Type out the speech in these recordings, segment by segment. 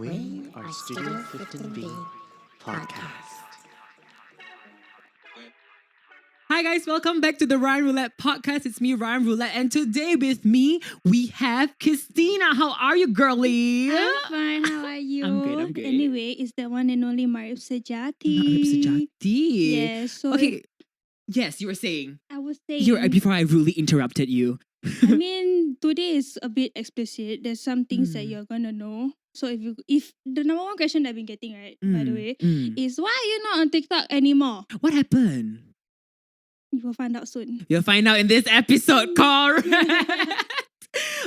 We are Studio 15B Podcast. Hi guys, welcome back to the Rayyan Roulette Podcast. It's me, Rayyan Roulette, and today with me we have Qistina. How are you, girlie? I'm fine. How are you? I'm good. Anyway, it's the one and only Marib Sejati. Marib Sejati. Yes. So Okay. Yes, you were saying. I was saying. Before I rudely interrupted you. I mean, today is a bit explicit. There's some things that you're gonna know. So if the number one question that I've been getting by the way, is why are you not on TikTok anymore? What happened? You will find out soon. You'll find out in this episode, correct?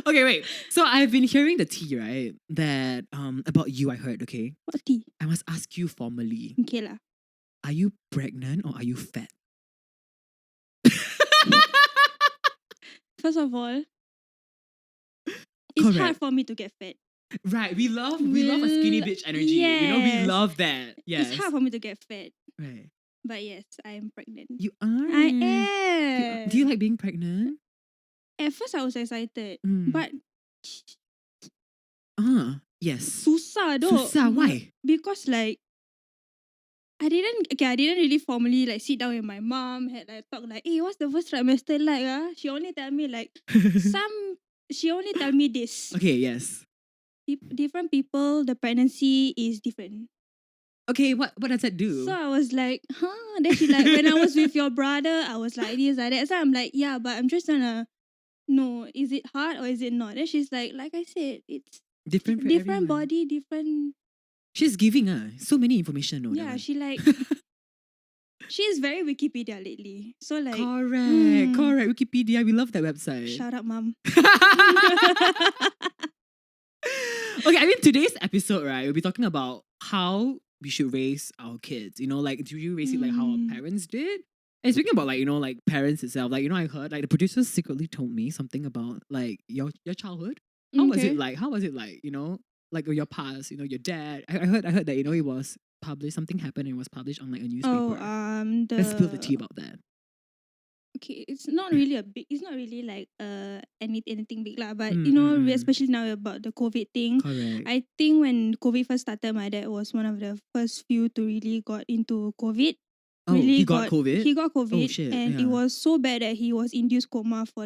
Okay, wait. So I've been hearing the tea, right? That about you, I heard. Okay, What tea? I must ask you formally. Okay lah. Are you pregnant or are you fat? First of all, it's hard Correct. for me to get fat. Right, we love a skinny bitch energy. You know, we Yes. love that. Yes. It's hard for me to get fat. Right. But yes, I am pregnant. You are. I am. Do you like being pregnant? At first, I was excited. Mm. But Yes. susah though. Susah, why? Because I didn't really formally sit down with my mom, had talk hey, what's the first trimester like? She only tell me she only tell me this. Okay, yes. Different people, the pregnancy is different. Okay, what does that do? So I was like, huh? Then she when I was with your brother, I was like this, like that. So I'm like, yeah, but I'm just trying to know, is it hard or is it not? Then she's like I said, it's different for different everyone. body, different. She's giving so many information. No, Yeah, she she's very Wikipedia lately. So correct. Wikipedia, we love that website. Shout out, mom. Okay, I mean today's episode, right? We'll be talking about how we should raise our kids. You know, do you raise it like how our parents did? And speaking about parents itself, I heard the producers secretly told me something about your childhood. How was it like? How was it like? You know, your past. You know, your dad. I heard that it was published. Something happened and it was published on a newspaper. Let's spill the tea about that. Okay, it's not really anything big lah. But you know, especially now about the COVID thing. Correct. I think when COVID first started, my dad was one of the first few to really got into COVID. Oh, really he got COVID? He got COVID. Oh, shit, and yeah. it was so bad that he was induced coma for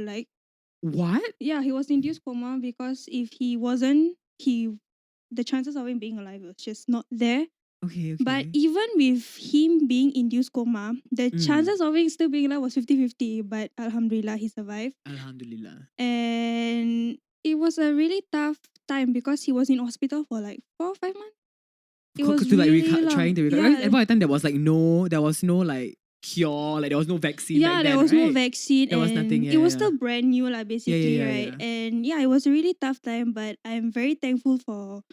What? Yeah, he was induced coma because if he wasn't, the chances of him being alive was just not there. Okay. But even with him being induced coma, the chances of him still being alive was 50-50. But Alhamdulillah, he survived. Alhamdulillah. And it was a really tough time because he was in hospital for 4 or 5 months. It was really long. trying to recover. Yeah. At that time, there was no cure, there was no vaccine. Yeah, back there then, was no right? vaccine. There was nothing. It was still brand new, basically, Yeah, right? yeah. And yeah, it was a really tough time. But I'm very thankful for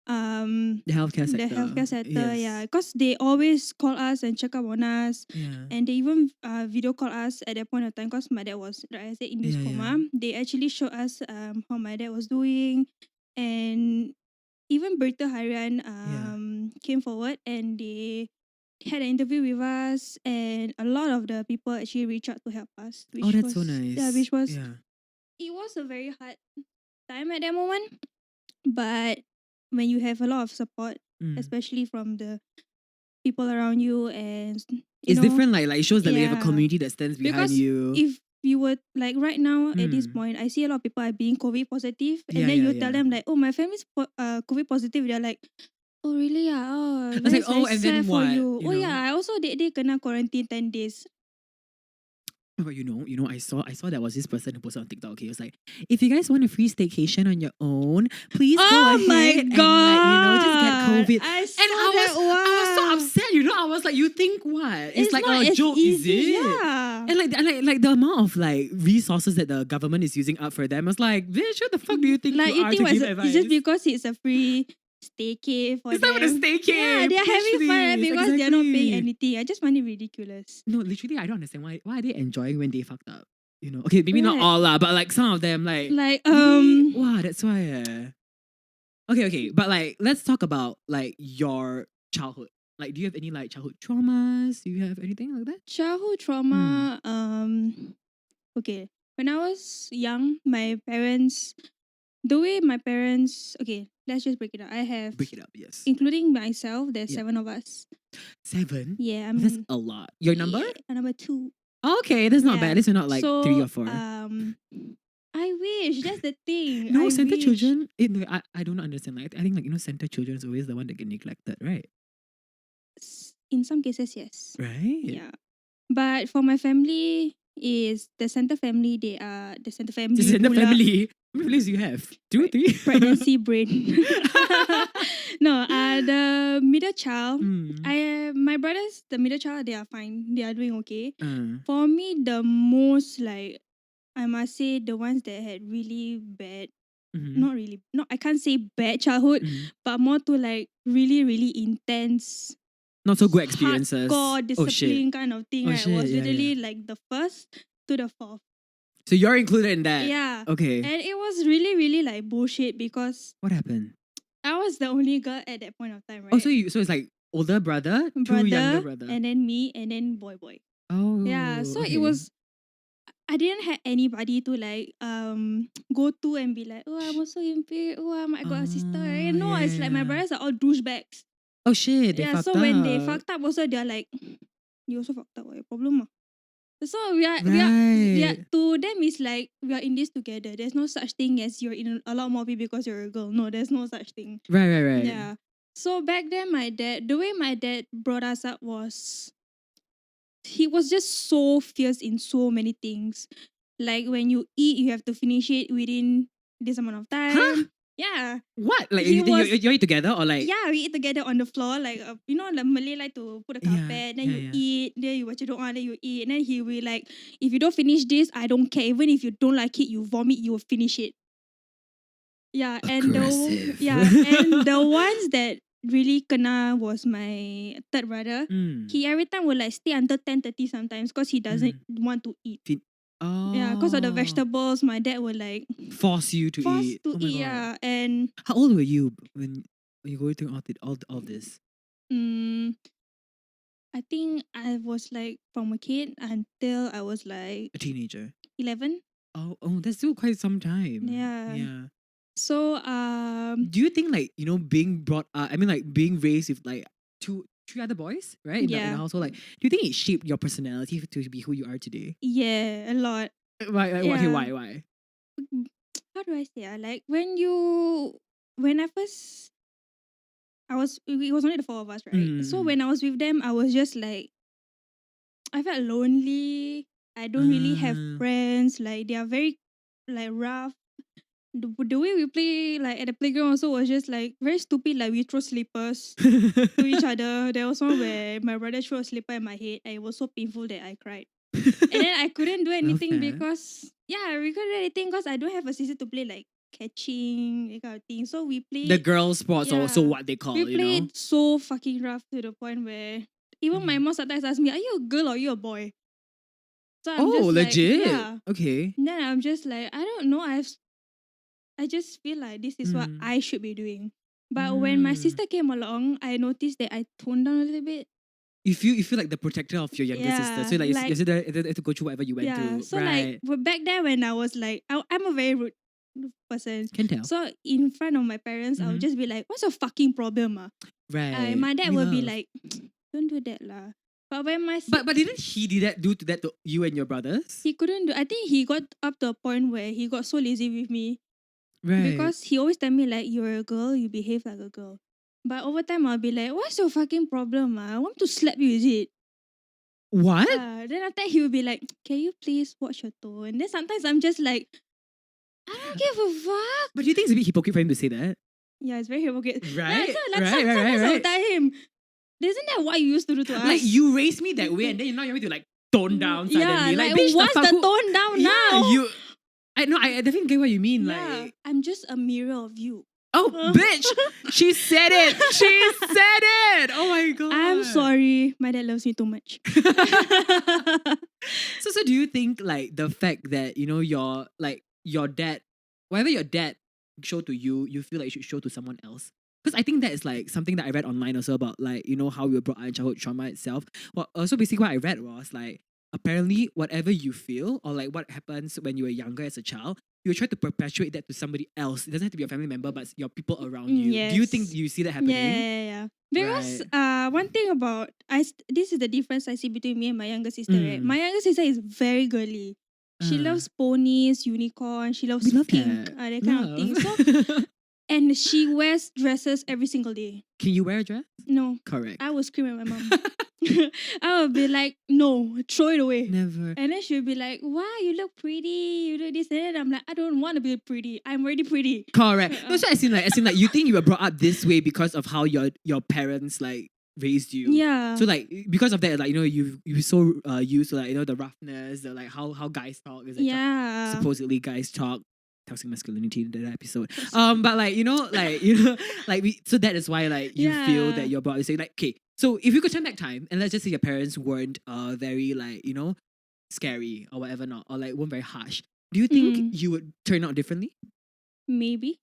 the healthcare sector. The healthcare sector, Yes. yeah, because they always call us and check up on us, Yeah. and they even video call us at that point of time. Because my dad was, like I said, in this Yeah, coma. They actually showed us how my dad was doing, and even Bertha Harian came forward and they had an interview with us, and a lot of the people actually reached out to help us. Oh, that's so nice. Yeah, which was Yeah. it was a very hard time at that moment, but when you have a lot of support, especially from the people around you, and It's different. It shows that we have a Yeah. community that stands behind because you. if you were right now at this point, I see a lot of people are being COVID positive, and then you tell them oh, my family's COVID positive. They're like, oh really? Oh, I was like, that's oh, very and then sad for what? you. You Oh know? yeah, I also they kena quarantine 10 days. But I saw there was this person who posted on TikTok. Okay, it was like, if you guys want a free staycation on your own, please go ahead and just get COVID. I saw And that I was so one. upset. I was like, you think what? It's like not a as joke, easy, is it? Yeah. And the amount of resources that the government is using up for them. I was like, bitch, what the fuck do you think you are to give advice? It's just because it's a free staycay for It's them. not even a staycay. Yeah, they're having fun please. because they're not paying Exactly. anything. I just find it ridiculous. No, literally, I don't understand why are they enjoying when they fucked up. Okay, maybe not Right. all lah, but some of them wow, that's why. Okay, but let's talk about your childhood. Do you have any childhood traumas? Do you have anything like that? Childhood trauma. Okay, when I was young, the way my parents. Okay, let's just break it up. I have, Break it up, yes. including myself, there's Yeah. 7 of us. 7? Yeah, I Oh, that's mean, a lot. Your number? yeah, number 2. Okay, that's not Yeah. bad. At least you're not like So, 3 or 4. I wish. That's the thing. No, I center wish. children. No, I don't understand. Like I think center children is always the one that get neglected, right? In some cases, yes. Right. Yeah. But for my family, is the center family. They are the center family. Just in the pula. family. How many families do you have? 2 or 3? Pregnancy brain. No, the middle child. My brothers, the middle child, they are fine. They are doing okay. For me, the most like, I must say, the ones that had really bad, not I can't say bad childhood, but more to like really, really intense, not so good experiences. hardcore discipline kind of thing. Oh, Right? shit. Was Yeah, literally like the 1st to the 4th. So you're included in that? Yeah. Okay. And it was really, really like bullshit because What happened? I was the only girl at that point of time, right? Oh, so it's like older brother, 2 younger brother. and then me, and then boy. Oh. Yeah. So okay. it was, I didn't have anybody to like go to and be like, oh, I'm also impaired. Oh, I got a sister. Right? No, it's like my brothers are all douchebags. Oh shit, they Yeah, fucked so up. when they fucked up also, they're like, you also fucked up, what your problem? Ah? So we are, to them it's like, we are in this together. There's no such thing as you're in a lot more people because you're a girl. No, there's no such thing. Right. Yeah. So back then, the way my dad brought us up was, he was just so fierce in so many things. Like when you eat, you have to finish it within this amount of time. Huh? Yeah. What? Like He you was- eat together or like? Yeah, we eat together on the floor. Like, the Malay like to put a Yeah, carpet, then you yeah. eat, then you watch it on, then you eat. And then he will like, if you don't finish this, I don't care. Even if you don't like it, you vomit, you will finish it. Yeah, Aggressive. and the ones that really kena was my third brother. He every time will like stay until 10:30 sometimes because he doesn't want to eat. Oh. Yeah, because of the vegetables, my dad would like Force you to force eat. to Oh my eat. God. Yeah, and How old were you when you go through all this? I think I was like from a kid until I was like A teenager. 11. Oh, that's still quite some time. Yeah. So Do you think like being brought up? I mean, like being raised with like three other boys, right? In the Yeah. household. Like, do you think it shaped your personality to be who you are today? yeah, a lot. Why? Okay, Yeah. why? How do I say? Like when I first, it was only the 4 of us, right? So when I was with them, I was just like, I felt lonely. I don't really have friends. Like they are very like rough. The way we play like at the playground also was just like very stupid. Like we throw slippers to each other. There was one where my brother threw a slipper at my head, and it was so painful that I cried. And then I couldn't do anything Okay. because we couldn't do anything because I don't have a sister to play like catching, that kind of thing. So we played. The girl sports, Yeah. also what they call, We played so fucking rough to the point where even my mom sometimes asks me, "Are you a girl or are you a boy?" So I'm just legit. Like, yeah. Okay. Then I'm just like, I don't know. I just feel like this is what I should be doing. But when my sister came along, I noticed that I toned down a little bit. You feel like the protector of your younger sister. So like, like- your sister had to go through whatever you went through. So right. like but back then when I was like, I'm a very rude person. Can tell. So in front of my parents, I would just be like, "What's your fucking problem?" Right. My dad We would be love. like, "Don't do that lah." But when my But didn't he do that to you and your brothers? he couldn't do. I think he got up to a point where he got so lazy with me Right. because he always tell me like, "You're a girl, you behave like a girl." But over time, I'll be like, "What's your fucking problem? I want to slap you, is it?" What? Then after that, he will be like, "Can you please watch your tone?" Then sometimes I'm just like, I don't give a fuck. But do you think it's a bit hypocrite for him to say that? Yeah, it's very hypocrite. Right? Sometimes I'll tell him, isn't that what you used to do to us? Like you raised me that way, and then now you're going to like tone down suddenly. Yeah, like bitch, what's fuck the who- tone down Yeah, now? I definitely get what you mean. Yeah, Like, I'm just a mirror of you. oh, bitch, she said it. She said it. Oh my god. I'm sorry. My dad loves me too much. So do you think like the fact that your dad, whatever your dad showed to you, you feel like you should show to someone else? Because I think that is like something that I read online also about like how we were brought up in childhood trauma itself. Well, also basically what I read was like apparently whatever you feel or like what happens when you were younger as a child, you try to perpetuate that to somebody else. It doesn't have to be a family member, but your people around you. Yes. Do you think you see that happening? Yeah. Because one thing about this is the difference I see between me and my younger sister. Right? My younger sister is very girly. She loves ponies, unicorn. She loves We love pink, that. that kind of thing. So, and she wears dresses every single day. Can you wear a dress? No, Correct. I will scream at my mom. I would be like, no, throw it away. Never. And then she'll be like, wow, you look pretty, you do this. And then I'm like, I don't want to be pretty. I'm already pretty. Correct. No, so as in like you think you were brought up this way because of how your parents like raised you. Yeah. So like because of that, like you so used to like the roughness, the like how guys talk is like yeah. supposedly guys talk. Toxic masculinity in that episode. But like so that is why like you feel that you're brought up saying like, okay, so if you could turn back time and let's just say your parents weren't very like scary or whatever not, or like weren't very harsh, do you think you would turn out differently? Maybe.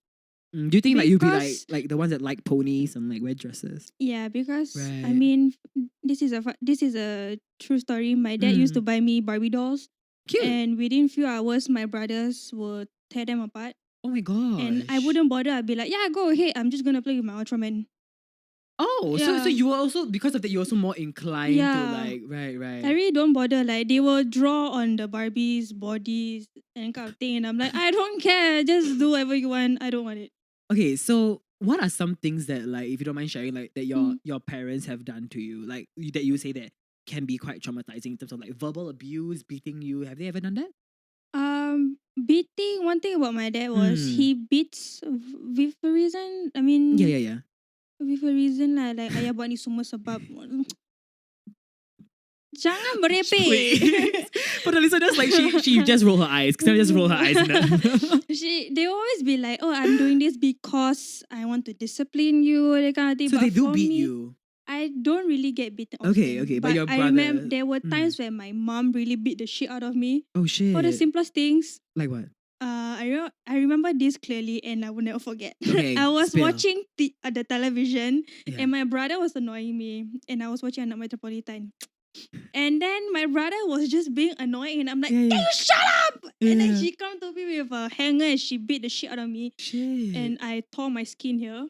Do you think like you'd be like the ones that like ponies and like wear dresses? Yeah, because Right. I mean, this is a true story. My dad used to buy me Barbie dolls, Cute. and within few hours, my brothers would tear them apart, Oh my god. and I wouldn't bother. I'd be like, yeah, go ahead. I'm just gonna play with my Ultraman. Oh, Yeah. so you were also because of that you're also more inclined to Yeah. like right. I really don't bother. Like they will draw on the Barbies' bodies and kind of thing, and I'm like, I don't care. Just do whatever you want. I don't want it. Okay, so what are some things that like if you don't mind sharing like that your parents have done to you, like that you say that can be quite traumatizing in terms of like verbal abuse, beating you? Have they ever done that? Beating. One thing about my dad was he beats with a reason. I mean, Yeah. with a reason lah. Like ayah buat ni semua sebab jangan merepek. For the listeners, like she just rolled her eyes. Qistina just rolled her eyes. They always be like, oh, I'm doing this because I want to discipline you, that kind of thing. So but they do for beat me, you. I don't really get beaten. Okay, often. but your I brother- remember there were times where my mom really beat the shit out of me Oh shit. for the simplest things. Like what? I remember this clearly, and I will never forget. Okay, I was spill. watching the television, Yeah. and my brother was annoying me, and I was watching Anak Metropolitan. And then my brother was just being annoying, and I'm like, Yeah. "Can you shut up?" And then Yeah. she come to me with a hanger, and she beat the shit out of me, Shit. and I tore my skin here.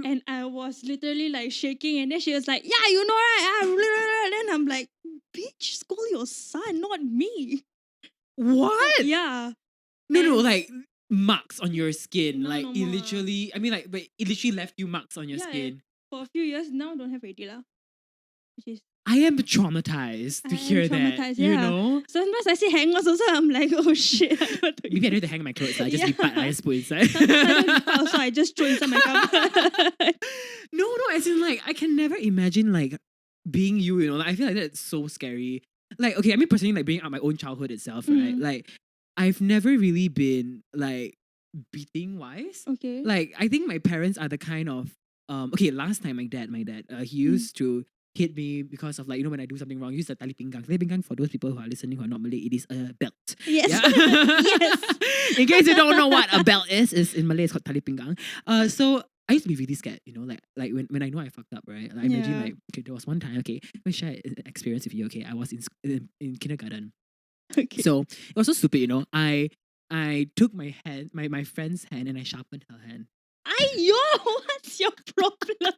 And I was literally like shaking, and then she was like, "Yeah, you know right?" Then I'm like, "Bitch, scold your son, not me." What? Yeah. No, And- like marks on your skin. No, like no it more. literally, I mean, like, but it literally left you marks on your Yeah, skin. For a few years now, don't have already lah. Which is I am traumatized to I am hear that. traumatized, You yeah. know? sometimes I see hangers also. I'm like, oh shit. I don't want to Maybe I don't have to hang my clothes. I just Yeah. lipat, I just put inside. also, I just throw inside my cupboard. No, as in like I can never imagine like being you, like I feel like that's so scary. Like, okay, I mean personally like bringing up my own childhood itself, right? Like I've never really been like beating wise. Okay. Like I think my parents are the kind of okay, last time my dad, he used to hit me because of like, when I do something wrong, use the tali pinggang. Tali pinggang, for those people who are listening who are not Malay, it is a belt. Yes. Yeah? Yes. In case you don't know what a belt is in Malay it's called tali pinggang. So I used to be really scared, like when I know I fucked up, right? Like, I imagine Yeah. like, okay, there was one time, okay, let me share an experience with you, okay? I was in kindergarten. Okay. So it was so stupid, I took my hand, my friend's hand, and I sharpened her hand. Ayo, what's your problem?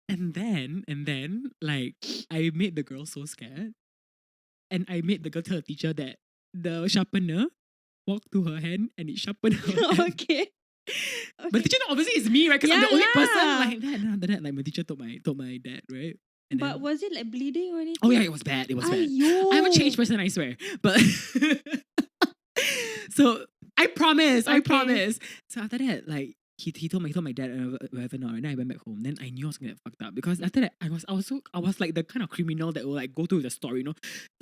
And then, like, I made the girl so scared. And I made the girl tell her teacher that the sharpener walked to her hand and it sharpened her hand. Okay. But teacher obviously is me, right? Because I'm the Yeah only person lah. like that. And after that, like my teacher told my dad, right? And But then, was it like bleeding or anything? oh yeah, it was bad. It was bad. Aiyo. I'm a changed person, I swear. But so I promise. So after that, like he told my dad whatever not, right? Then I went back home. Then I knew I was gonna get fucked up because after that I was like the kind of criminal that will like go through the story,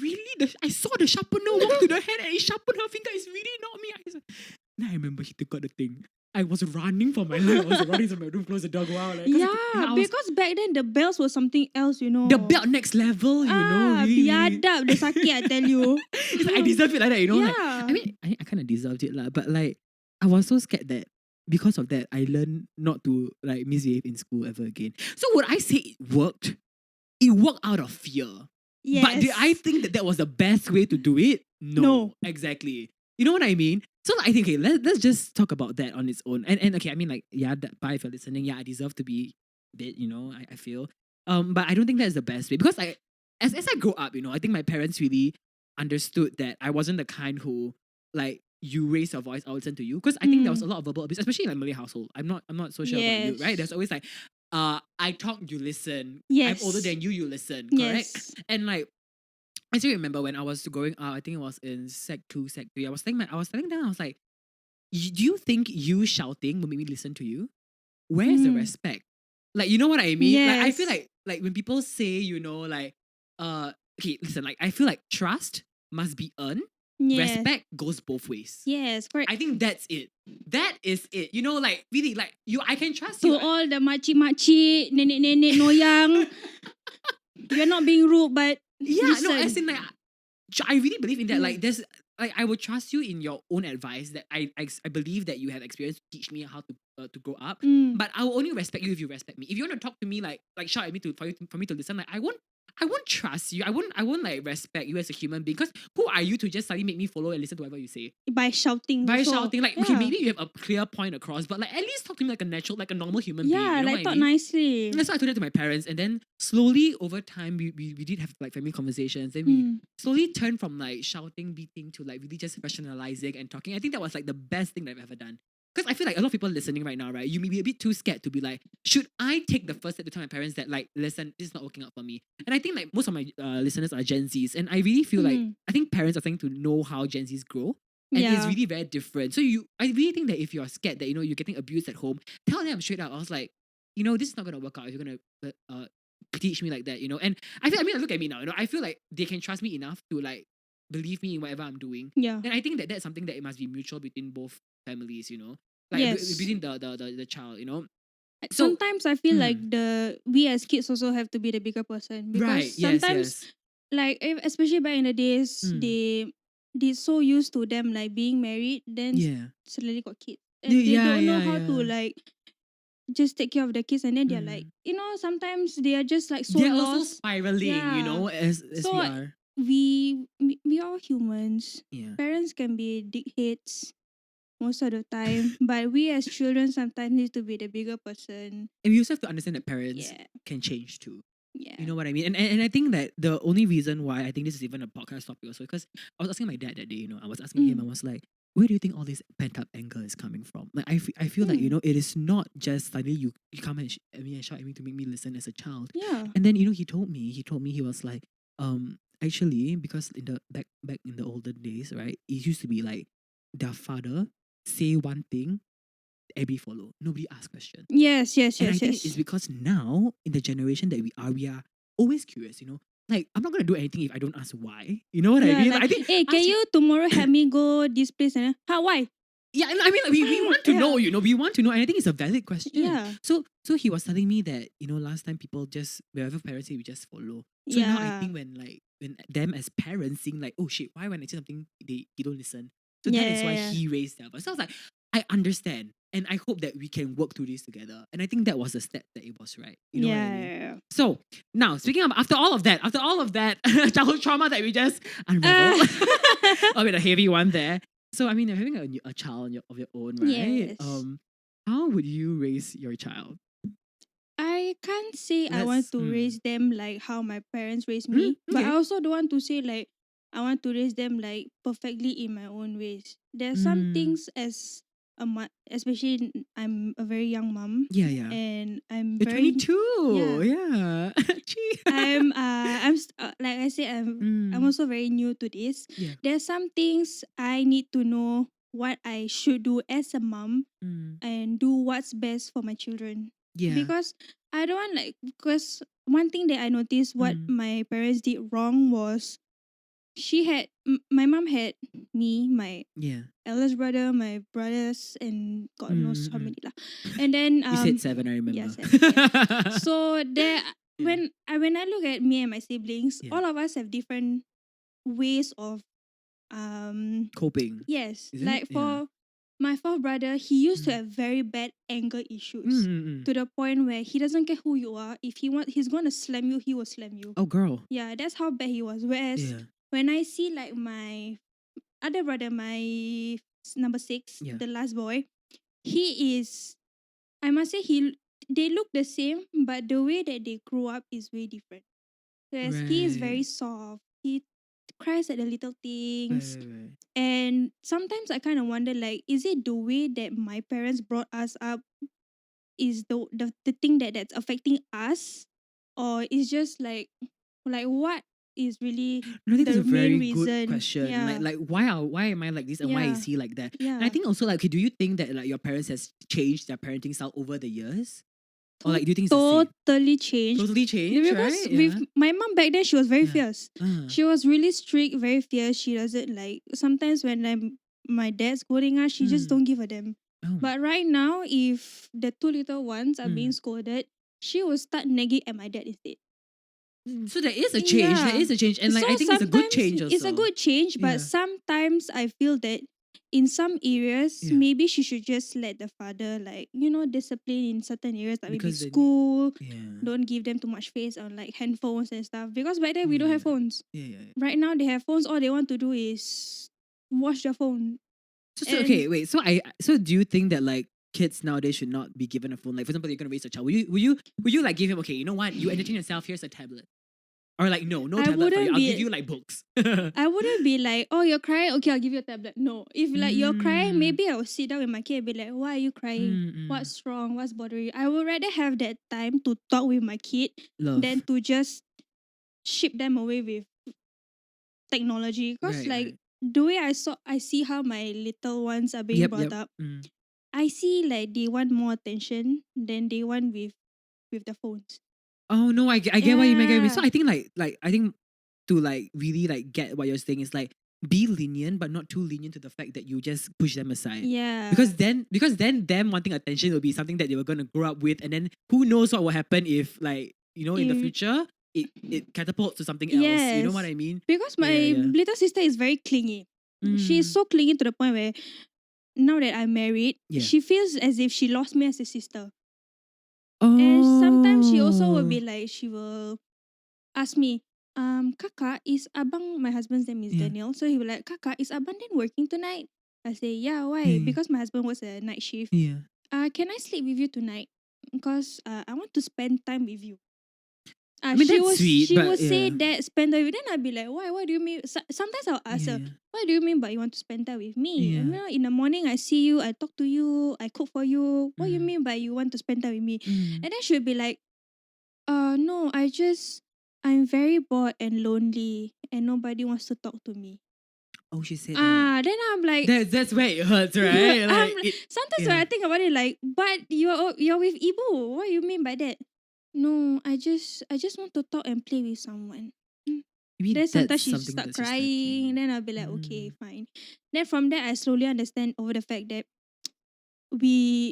Really? I saw the sharpener walk to the hand and it sharpened her finger. It's really not me. Then I remember he took out the thing. I was running for my life. I was running to my room, close the door, go out. Like, Yeah, because back then the bells was something else, the belt next level, really. biadab, the sakit, I tell you. It's like I deserve it like that, Like, Yeah. I mean, I kind of deserved it, but like, I was so scared that because of that, I learned not to like misbehave in school ever again. So would I say it worked? It worked out of fear. Yes. But did I think that was the best way to do it? No. Exactly. You know what I mean? So I think, okay, let's just talk about that on its own. And okay, I mean, like, yeah, that, bye if you're listening. Yeah, I deserve to be bit, I feel. But I don't think that's the best way. Because as I grow up, I think my parents really understood that I wasn't the kind who, like, you raise your voice, I'll listen to you. Because I think there was a lot of verbal abuse, especially in a Malay household. I'm not so sure about you, right? There's always like, I talk, you listen. Yes. I'm older than you, you listen. Correct? Yes. And like, I still remember when I was growing up, I think it was in Sec 2, Sec 3, I was telling them, I was like, do you think you shouting will make me listen to you? Where is the respect? Like, you know what I mean? Yes. Like, I feel like when people say, like, okay, listen, like, I feel like trust must be earned. Yes. Respect goes both ways. Yes, correct. I think that's it. That is it. Like, really, like, I can trust To you. all the makcik-makcik, nenek-nenek, noyang, you're not being rude, but Yeah, listen. no, as in, like, I really believe in that. Like, there's, like, I will trust you in your own advice that I believe that you have experience to teach me how to grow up. But I will only respect you if you respect me. If you want to talk to me, like shout at me for me to listen, like, I won't trust you. I won't like respect you as a human being. Because who are you to just suddenly make me follow and listen to whatever you say? By shouting. By also. shouting, like, okay, Yeah. maybe you have a clear point across, but like at least talk to me like a natural, like a normal human being. Yeah, You know like what talk I mean? nicely. That's why I told that to my parents, and then slowly over time we did have like family conversations. Then we slowly turned from like shouting, beating to like really just rationalizing and talking. I think that was like the best thing that I've ever done. Because I feel like a lot of people listening right now, right? You may be a bit too scared to be like, should I take the first step to tell my parents that, like, listen, this is not working out for me? And I think like most of my listeners are Gen Zs, and I really feel like I think parents are starting to know how Gen Zs grow. And it's really very different. So I really think that if you're scared that, you're getting abused at home, tell them straight out. I was like, this is not going to work out if you're going to teach me like that, And look at me now, I feel like they can trust me enough to like believe me in whatever I'm doing. Yeah. And I think that that's something that it must be mutual between both families, like Yes. between the child, So- Sometimes I feel like we as kids also have to be the bigger person. Because right, sometimes, yes. like, especially back in the days, they so used to them like being married, then Yeah. suddenly got kids. And they don't know how to yeah. like just take care of the kids, and then they're like, sometimes they are just like so They're also lost. spiraling, Yeah. as So, we are. We are humans. Yeah. Parents can be dickheads most of the time, but we as children sometimes need to be the bigger person. And we also have to understand that parents Yeah. can change too. Yeah. You know what I mean? And I think that the only reason why I think this is even a podcast topic also, because I was asking my dad that day, I was asking him, I was like, where do you think all this pent up anger is coming from? Like, I feel like, it is not just suddenly you come and shout at me to make me listen as a child. Yeah. And then, he told me, he was like, actually, because in the back in the olden days, right, it used to be like their father say one thing, everybody follow. Nobody ask questions. Yes. And I think it's because now, in the generation that we are always curious, Like, I'm not going to do anything if I don't ask why. You know what I mean? Like, I think, hey, can you tomorrow help me go this place? And how? Why? yeah, I mean, like, we want to know, we want to know. And I think it's a valid question. Yeah. So he was telling me that, last time people just, wherever parents say, we just follow. So now I think when them as parents seeing like, oh shit, why when I say something, they don't listen. So that is why he raised their voice. So I was like, I understand. And I hope that we can work through this together. And I think that was the step that it was right. You know what I mean? Yeah. So now, speaking of, after all of that childhood trauma that we just unraveled, a bit a heavy one there. So, I mean, you're having a child of your own, right? Yes. How would you raise your child? I can't say I Let's- want to raise them like how my parents raised me, but okay. I also don't want to say like I want to raise them like perfectly in my own ways. There's some things as a especially I'm a very young mom, Yeah. and I'm You're very 22. Yeah. Gee. like I said, I'm also very new to this. Yeah. There's some things I need to know what I should do as a mom and do what's best for my children. Yeah. Because I don't want because one thing that I noticed what my parents did wrong was my mom had me, my Yeah. eldest brother, my brothers, and God knows how many lah. And then You said 7, I remember. yeah, 7. So there, when I look at me and my siblings, all of us have different ways of coping. yes, Is like it? for my fourth brother, he used to have very bad anger issues to the point where he doesn't care who you are. If he's gonna slam you, he will slam you. Oh, girl. Yeah, that's how bad he was. Whereas when I see like my other brother, my number 6, the last boy, he is, I must say, they look the same, but the way that they grew up is way different. Whereas he is very soft. He cries at the little things. Right. And sometimes I kind of wonder, like, is it the way that my parents brought us up is the thing that's affecting us? Or is just like what is really No, I think the that's a very main good reason? question. Yeah. Like why am I like this and why is he like that? Yeah. And I think also like, okay, do you think that like your parents has changed their parenting style over the years? Or like do you think it's the same? Totally changed. Totally changed, Because right? with my mom back then, she was very Yeah. fierce. She was really strict, very fierce. She doesn't like, sometimes when my dad's scolding us, she just don't give a damn. Oh. But right now, if the two little ones are being scolded, she will start nagging at my dad instead. So there is a change. Yeah. There is a change. And like So I think it's a good sometimes change also. It's a good change, but Yeah. sometimes I feel that in some areas, Yeah. maybe she should just let the father, like, discipline in certain areas, like maybe Because then- school. Yeah. Don't give them too much face on like handphones and stuff. Because back then we don't have phones. Yeah. Right now they have phones. All they want to do is watch their phone. So okay, wait. So do you think that like kids nowadays should not be given a phone? Like for example, you're gonna raise a child. Will you like give him, okay, you know what? You entertain yourself, here's a tablet. Or like no I tablet for you. wouldn't I'll be- give you like books. I wouldn't be like, oh, you're crying? Okay, I'll give you a tablet. No. If like you're crying, maybe I will sit down with my kid and be like, why are you crying? What's wrong? What's bothering you? I would rather have that time to talk with my kid Love. than to just ship them away with technology. Because Right. the way I see how my little ones are being brought up, I see like they want more attention than they want with the phones. Oh no, I get what you mean. So Yeah. I think like I think to like really like get what you're saying is like be lenient but not too lenient to the fact that you just push them aside. Yeah. Because then them wanting attention will be something that they were gonna grow up with, and then who knows what will happen if like in the If- future it catapults to something else. You know Yes. what I mean? Because my Yeah. little sister is very clingy. She's so clingy to the point where now that I'm married, Yeah. she feels as if she lost me as a sister. Oh. And sometimes she also will be like, she will ask me, Kakak, is Abang, my husband's name is Yeah. Daniel. So he will like, Kakak, is Abang then working tonight? I say, yeah, why? Yeah. Because my husband works a night shift. Yeah. Can I sleep with you tonight? Because I want to spend time with you. I mean, that's sweet, She but will say yeah. that spend time with you. Then I'll be like, why? What do you mean? Sometimes I'll ask her, what do you mean by you want to spend time with me? Yeah. You know, in the morning I see you, I talk to you, I cook for you. What do you Mm. mean by you want to spend time with me? Mm. And then she'll be like, no, I'm very bored and lonely and nobody wants to talk to me. Oh, she said that. Then I'm like, That's where it hurts, right? Like, sometimes when I think about it, like, but you're with Ibu. What do you mean by that? No, I just want to talk and play with someone. Then sometimes she start crying. Then I'll be like, okay, fine. Then from there, I slowly understand over the fact that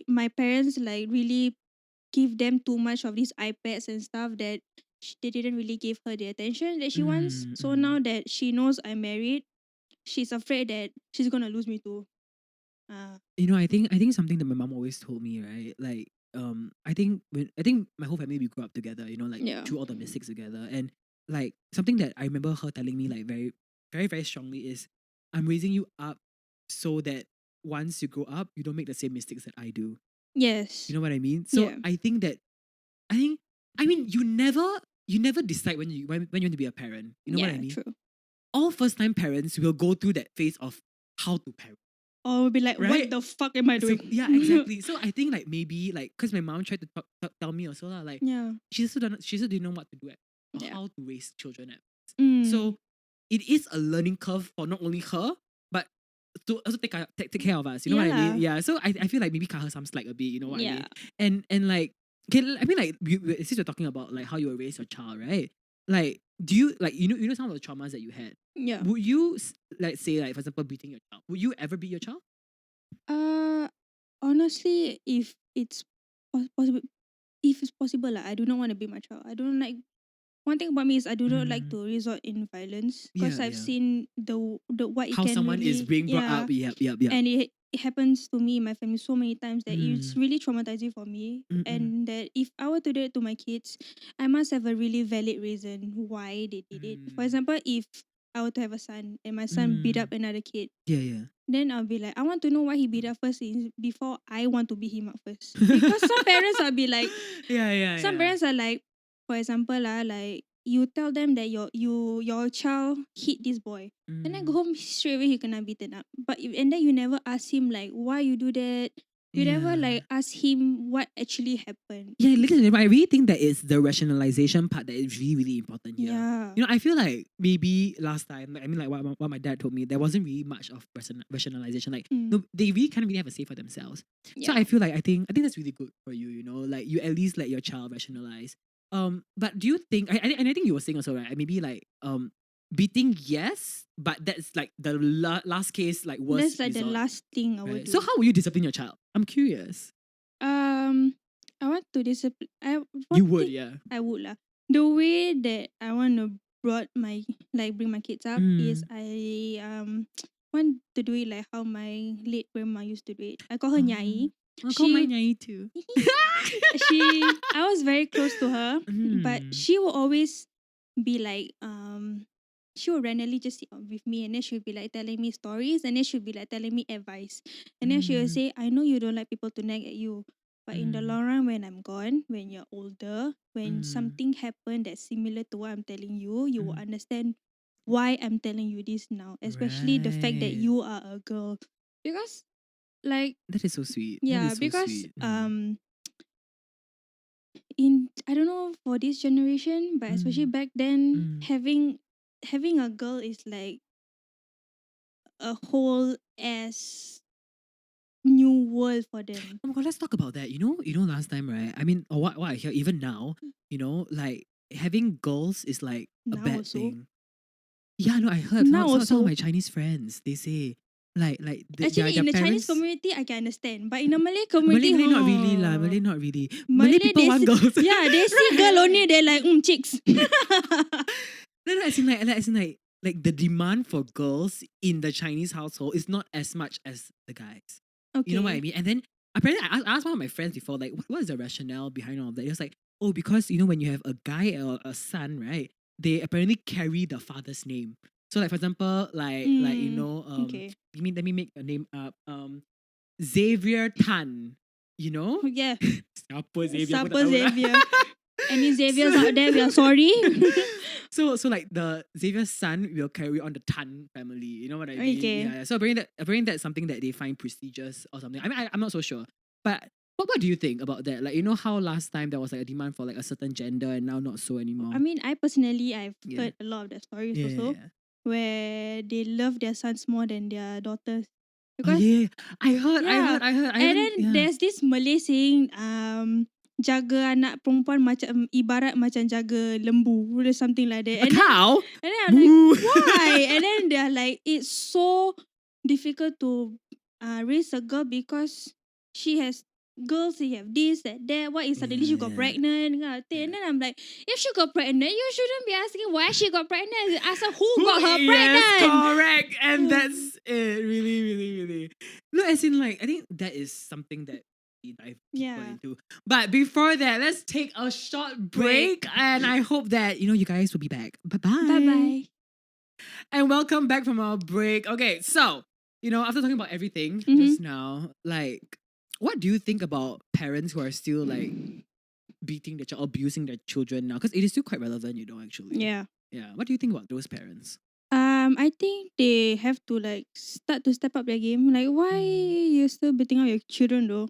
my parents like really give them too much of these iPads and stuff that they didn't really give her the attention that she wants. So now that she knows I'm married, she's afraid that she's gonna lose me too. I think something that my mom always told me, right? Like, I think my whole family we grew up together, like Yeah. through all the mistakes together, and like something that I remember her telling me like very, very, very strongly is, I'm raising you up so that once you grow up, you don't make the same mistakes that I do. Yes. You know what I mean? So Yeah. I think you never decide when you want to be a parent. You know what I mean? True. All first time parents will go through that phase of how to parent. Or we'll be like, Right? what the fuck am I So, doing? yeah, exactly. So I think like maybe like because my mom tried to tell me also like Yeah. she also didn't know what to do or Yeah. how to raise children at. Mm. So it is a learning curve for not only her but to also take care of us. You know what I mean? Yeah. Yeah. So I feel like maybe cut her some slack a bit. You know what I Yeah. mean? And like okay, I mean like since you're talking about like how you will raise your child, right? Like do you like you know some of the traumas that you had? Yeah. Would you like say like for example beating your child? Would you ever beat your child? Honestly, if it's possible, like, I do not want to be my child. I don't like. One thing about me is I do not like to resort in violence because Yeah, I've yeah. seen the what it How can someone really, is being brought up. Yep. and it happens to me in my family so many times that it's really traumatizing for me. And that if I were to do it to my kids, I must have a really valid reason why they did it. For example, if I were to have a son and my son beat up another kid, Yeah. then I'll be like, I want to know why he beat up first before I want to beat him up first. Because some parents will be like, some parents are like, for example, like you tell them that your child hit this boy, and then go home straight away he gonna beaten up. And then you never ask him like why you do that. You never like ask him what actually happened. Yeah, literally, but I really think that it's the rationalization part that is really, really important here. Yeah. You know, I feel like maybe last time, I mean, like what my dad told me, there wasn't really much of rationalization. Like, no, they really kind of really have a say for themselves. So I feel like I think that's really good for you. You know, like you at least let your child rationalize. But do you think? I think you were saying also, right? Maybe like beating, yes, but that's like the last case, like worst. That's like the resort, last thing I would right? do. So how will you discipline your child? I'm curious. I want to discipline. You would, yeah. I would lah. The way that I want to bring my kids up is I want to do it like how my late grandma used to do it. I call her Nyai. I call my Nyai too. I was very close to her, but she will always be like she will randomly just sit with me, and then she'll be like telling me stories, and then she'll be like telling me advice, and then she will say, I know you don't like people to nag at you, but in the long run, when I'm gone, when you're older, when something happened that's similar to what I'm telling you, you will understand why I'm telling you this now, especially the fact that you are a girl. Because like that is so sweet. Yeah, because I don't know for this generation, but especially back then, having a girl is like a whole ass new world for them. Oh my god, let's talk about that. You know, last time, right? I mean, or what I hear even now, you know, like having girls is like a Now bad also. thing. Yeah, no, I heard Now some also. of my Chinese friends, they say Actually, in the Chinese parents, community, I can understand, but in the Malay community, Malay not really lah. Malay not really. Malay people they want see- girls. Yeah, they see girl only. They're like, chicks. No, as in like the demand for girls in the Chinese household is not as much as the guys. Okay. You know what I mean? And then apparently I asked one of my friends before, like, what is the rationale behind all of that? It was like, oh, because you know when you have a guy or a son, right? They apparently carry the father's name. So like for example, like you know, Okay. let me make a name up. Xavier Tan. You know? Yeah. Siapa Xavier? Siapa Aku tak tahu lah. Xavier? Any Xaviers out there, we are sorry. So like the Xavier's son will carry on the Tan family. You know what I mean? Okay. Yeah. So apparently that's something that they find prestigious or something. I mean, I'm not so sure. But what do you think about that? Like, you know how last time there was like a demand for like a certain gender and now not so anymore? I mean, I personally, I've heard a lot of their stories also, where they love their sons more than their daughters. Oh, yeah. I heard. And then there's this Malay saying, jaga anak perempuan macam ibarat macam jaga lembu or something like that. A cow? And then I'm like, why? And then they're like, it's so difficult to raise a girl because she has girls, they have this, that. What if suddenly she got pregnant? Kind of thing. And then I'm like, if she got pregnant, you shouldn't be asking why she got pregnant. Ask her who got her pregnant. Yes, correct. And that's it. Really, really, really. No, as in like, I think that is something that we dive deeper into. But before that, let's take a short break. And I hope that, you know, you guys will be back. Bye-bye. Bye-bye. And welcome back from our break. Okay, so, you know, after talking about everything just now, like, what do you think about parents who are still like beating their child, abusing their children now? Because it is still quite relevant, you know, actually. Yeah. Yeah. What do you think about those parents? I think they have to like start to step up their game. Like, why you still beating up your children though?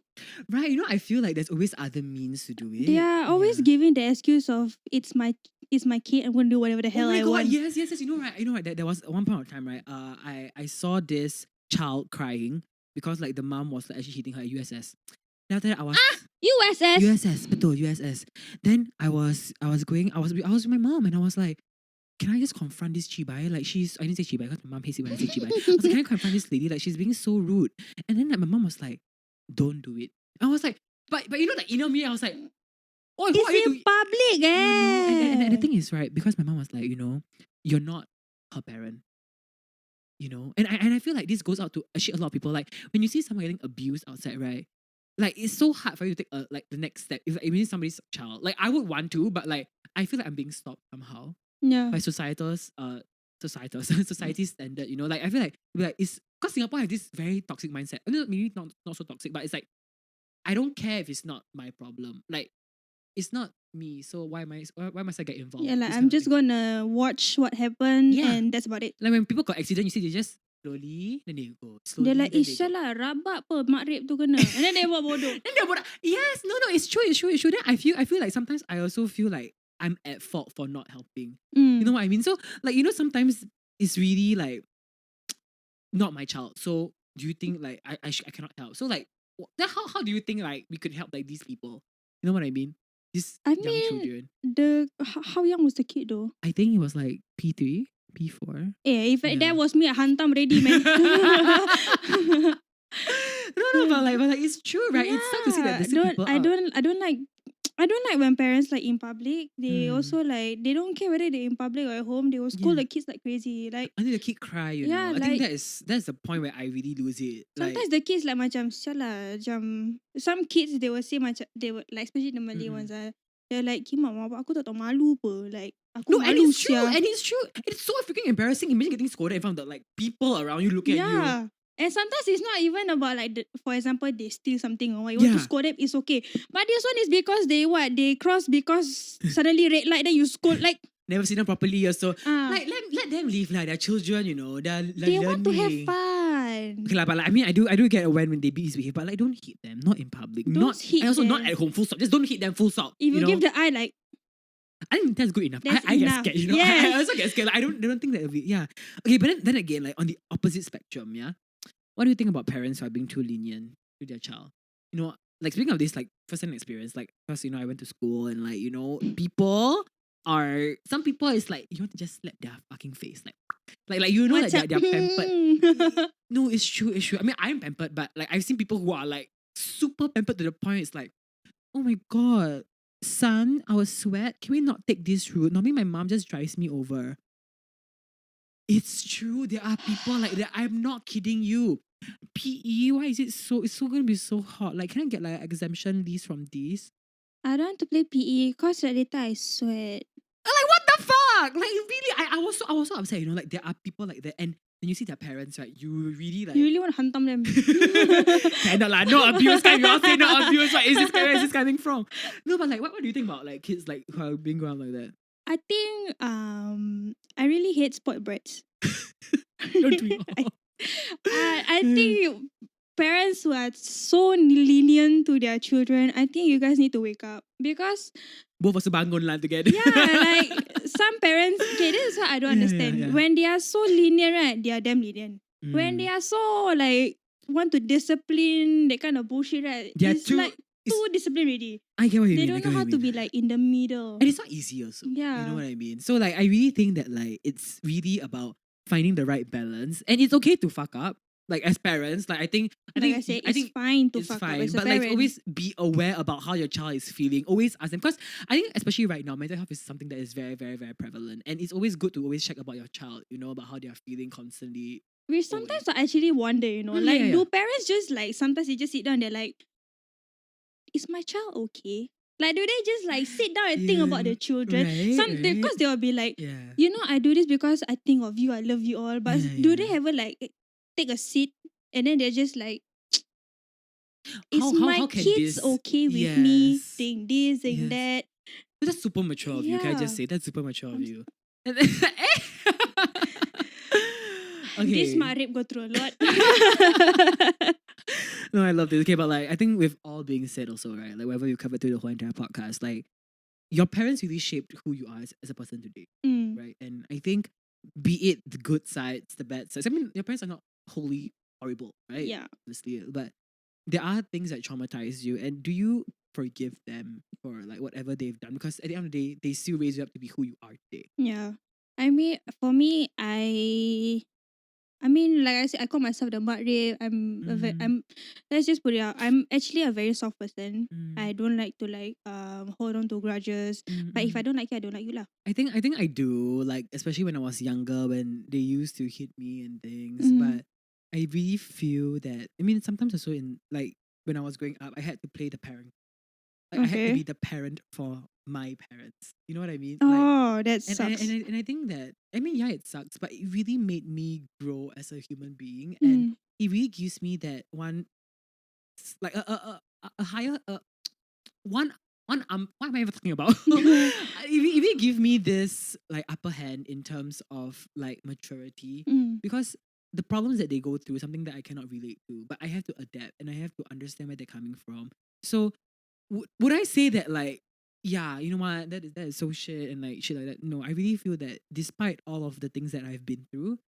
Right. You know, I feel like there's always other means to do it. They are always giving the excuse of it's my kid. I'm gonna do whatever the hell I want. Yes. You know, right. There was one point of time, right? I saw this child crying because like the mom was like actually hitting her at USS. Then after that I was USS. betul USS. Then I was with my mom and I was like, can I just confront this chibai? Like I didn't say chibai because my mom hates it when I say chibai. I was like, can I confront this lady? Like she's being so rude. And then like, my mom was like, don't do it. I was like, but you know, like, you know me, I was like, oh, who are you It's in to public, and the thing is, right, because my mom was like, you know, you're not her parent. you know. And I feel like this goes out to actually a lot of people. Like when you see someone getting abused outside, right? Like it's so hard for you to take like the next step. If it means somebody's child, like I would want to, but like I feel like I'm being stopped somehow Yeah. by society standard. You know, like I feel like it's because Singapore has this very toxic mindset. I mean, maybe not so toxic, but it's like I don't care if it's not my problem. Like it's not me, so why must I get involved? Yeah, like This I'm kind of just thing. gonna watch what happened Yeah. and that's about it. Like when people got accident, you see they just slowly, then they go slowly. They're like, then they go. lah, rabak apa mak rape tu kena. And then they buat bodoh. Then they're bodoh. Yes, no, it's true. Then I feel like sometimes I also feel like I'm at fault for not helping. You know what I mean? So like sometimes it's really like not my child. So do you think like I cannot help? So like then how do you think like we could help like these people? You know what I mean? These I young mean, children. how young was the kid though? I think it was like P3, P4. Yeah, if Yeah. that was me, I hantam ready, man. No, but like it's true, right? It's sad to see that there's people I don't like when parents like in public. They Mm. also like they don't care whether they're in public or at home. They will scold Yeah. the kids like crazy. Like Until the kid cry, you Yeah, know. I think like- that's the point where I really lose it. Like, sometimes the kids like macam sialah, macam some kids they will say macam they will like especially the Malay ones they're like kimak mak aku tak tahu malu apa like aku no, and malu it's true, sia. and it's true. It's so freaking embarrassing. Imagine getting scolded in front of the like people around you looking at you. Yeah. And sometimes it's not even about like, for example, they steal something or what. You want to Yeah. scold them, it's okay. But this one is because they cross because suddenly red light, then you scold like Never seen them properly or so. ah, Like let them live like they're children, you know. They're they want to have learning. fun. Okay, like, but like, I mean, I do get when they misbehave, but like, don't hit them, not in public, Don't not hit and also not them. at home. Full stop. Just don't hit them. Full stop. If you know? give the eye like I think that's good enough. That's I get enough. scared, you know. Yes. I also get scared. Like, I don't think that would be Okay, but then again, like on the opposite spectrum, what do you think about parents who are being too lenient to their child? You know, like speaking of this, like first-hand experience, like because I went to school and like some people is like you want to just slap their fucking face, like you know that they're pampered. No, it's true. I mean, I'm pampered, but like I've seen people who are like super pampered to the point it's like, oh my god, son, our sweat. Can we not take this route? Normally, my mom just drives me over. It's true. There are people like that. I'm not kidding you. PE, why is it so? It's so gonna be so hot. Like, can I get like exemption list from this? I don't want to play PE because later I sweat. Like, what the fuck? Like, really? I was so upset. You know, like there are people like that, and when you see their parents, right? You really like. You really want to hantam them. Cannot lah, no abuse. Can you all say no abuse? Where is this coming from? No, but like, what do you think about like kids like who are being grown up like that? I think I really hate spoiled brats. Don't we all? I think parents who are so lenient to their children, I think you guys need to wake up because Both of us bangun lah together. like some parents, okay, this is what I don't Yeah, understand. yeah. When they are so lenient, right, they are damn lenient. When they are so like want to discipline that kind of bullshit, right, They are it's too- like too disciplined already. I get what you They mean. I don't get know what how you to mean. be like in the middle. And it's not easy also. Yeah. You know what I mean? So like I really think that like it's really about finding the right balance. And it's okay to fuck up. Like as parents, like I think Like I said, it's fine to it's fuck fine. up as a But like parent. always be aware about how your child is feeling. Always ask them. Because I think especially right now, mental health is something that is very, very, very prevalent. And it's always good to always check about your child, you know, about how they are feeling constantly. Which sometimes I actually wonder, you know, Mm, like yeah. do parents just like sometimes they just sit down, they're like, is my child okay? Like do they just like sit down and think about Yeah, the children? right. Because they'll be like, Yeah. you know, I do this because I think of you, I love you all. But Yeah, do they yeah. ever like take a seat and then they're just like, is How my can kids this- okay with me Yes. saying this, saying Yes. that? That's super mature of you. Can I just Yeah. say that's super mature of I'm you? This my rape go through a lot. No, I love this. Okay, but like I think with all being said also, right? Like whatever you covered through the whole entire podcast, like your parents really shaped who you are as a person today, Mm. right? And I think be it the good sides, the bad sides. I mean, your parents are not wholly horrible, right? Yeah. Obviously. But there are things that traumatize you. And do you forgive them for like whatever they've done? Because at the end of the day, they still raise you up to be who you are today. Yeah. I mean, for me, I I mean, like I said, I call myself the mud rape. Let's just put it out. I'm actually a very soft person. I don't like to hold on to grudges. But if I don't like you, I don't like you lah. I think I do, like, especially when I was younger, when they used to hit me and things. But I really feel that, I mean, sometimes also in, like, when I was growing up, I had to play the parent. Like, I had to be the parent for my parents. You know what I mean? Oh, that And sucks. and I think that, I mean, yeah, it sucks, but it really made me grow as a human being, and it really gives me that one, like a higher one. What am I even talking about? It really give me this like upper hand in terms of like maturity, because the problems that they go through is something that I cannot relate to, but I have to adapt and I have to understand where they're coming from. So would I say that, like, yeah, you know what, that is so shit and like shit like that? No, I really feel that despite all of the things that I've been through,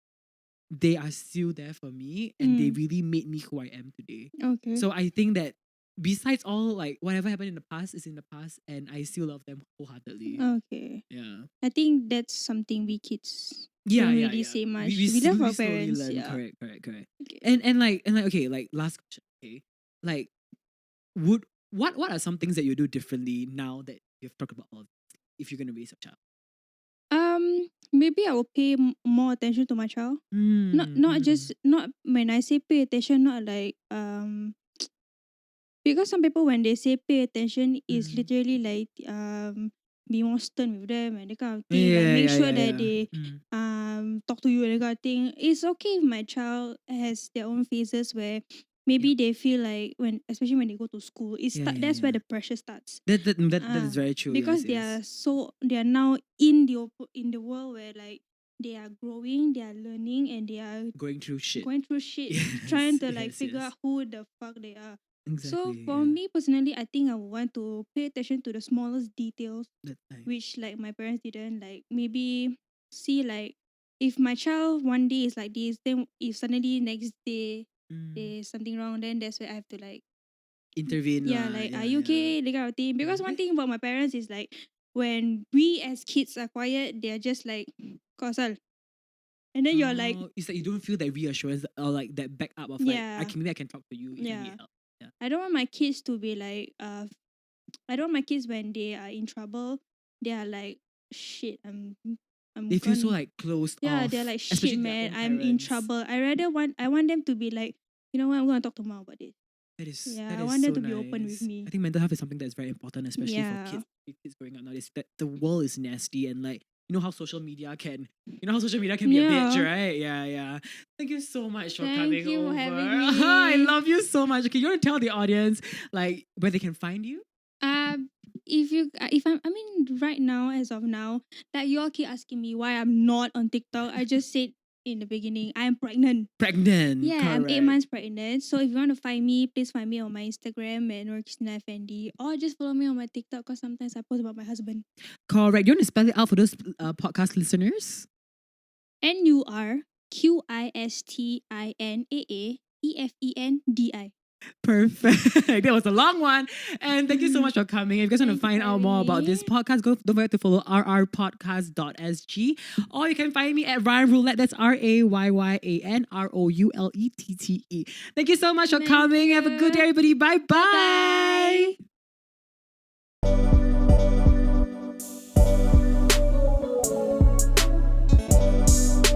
they are still there for me and they really made me who I am today. Okay. So I think that besides all, like, whatever happened in the past is in the past, and I still love them wholeheartedly. Okay. Yeah. I think that's something we kids Yeah, don't yeah, really yeah. say much. We We love our slowly parents. learn. Yeah. Correct. Okay. And like okay, like last question. Okay, like what are some things that you do differently now that you've talked about all of this, if you're gonna raise a child? Maybe I will pay more attention to my child. Not just not when I say pay attention, not like because some people when they say pay attention is literally like be more stern with them and that kind of thing. Like make sure that they talk to you and that kind of thing. It's okay if my child has their own phases where maybe they feel like especially when they go to school, that's where the pressure starts. That is very true. Because yes. they are now in the world where like they are growing, they are learning, and they are going through shit. Yes, trying to like figure out who the fuck they are. Exactly, so for me personally, I think I would want to pay attention to the smallest details, That's nice. which like my parents didn't. Like maybe see like if my child one day is like this, then if suddenly next day there's something wrong, then that's where I have to like intervene. yeah, like are you okay? That kind of thing. Because one thing about my parents is like when we as kids are quiet, they're just like Kausal. And then you're like, it's like you don't feel that reassurance or like that backup of like maybe I can talk to you if I need help. Yeah. I don't want my kids to be like I don't want my kids when they are in trouble, they are like shit, they feel so like closed off. They're like especially shit, their man, own I'm in parents. trouble. I want them to be like, you know what, I'm gonna talk to mom about it. That is I want them so to be open with nice. me. I think mental health is something that's very important, especially for kids growing up nowadays. That the world is nasty and like you know how social media can be a bitch, right? Yeah. Thank you so much for coming Thank you over. for having me. I love you so much. Okay, you want to tell the audience like where they can find you? If I mean right now, as of now, like you all keep asking me why I'm not on TikTok. I just said in the beginning, I'm pregnant. Yeah, correct. I'm 8 months pregnant. So if you want to find me, please find me on my Instagram at Qistina FND, or just follow me on my TikTok because sometimes I post about my husband. Correct. Do you want to spell it out for those podcast listeners? NURQISTINAAEFENDI. Perfect. That was a long one. And thank you so much for coming. If you guys want to find out more about this podcast, don't forget to follow rrpodcast.sg, or you can find me at Rayyan Roulette. That's RayyanRoulettte. Thank you so much for coming. Have a good day, everybody. Bye-bye. Bye.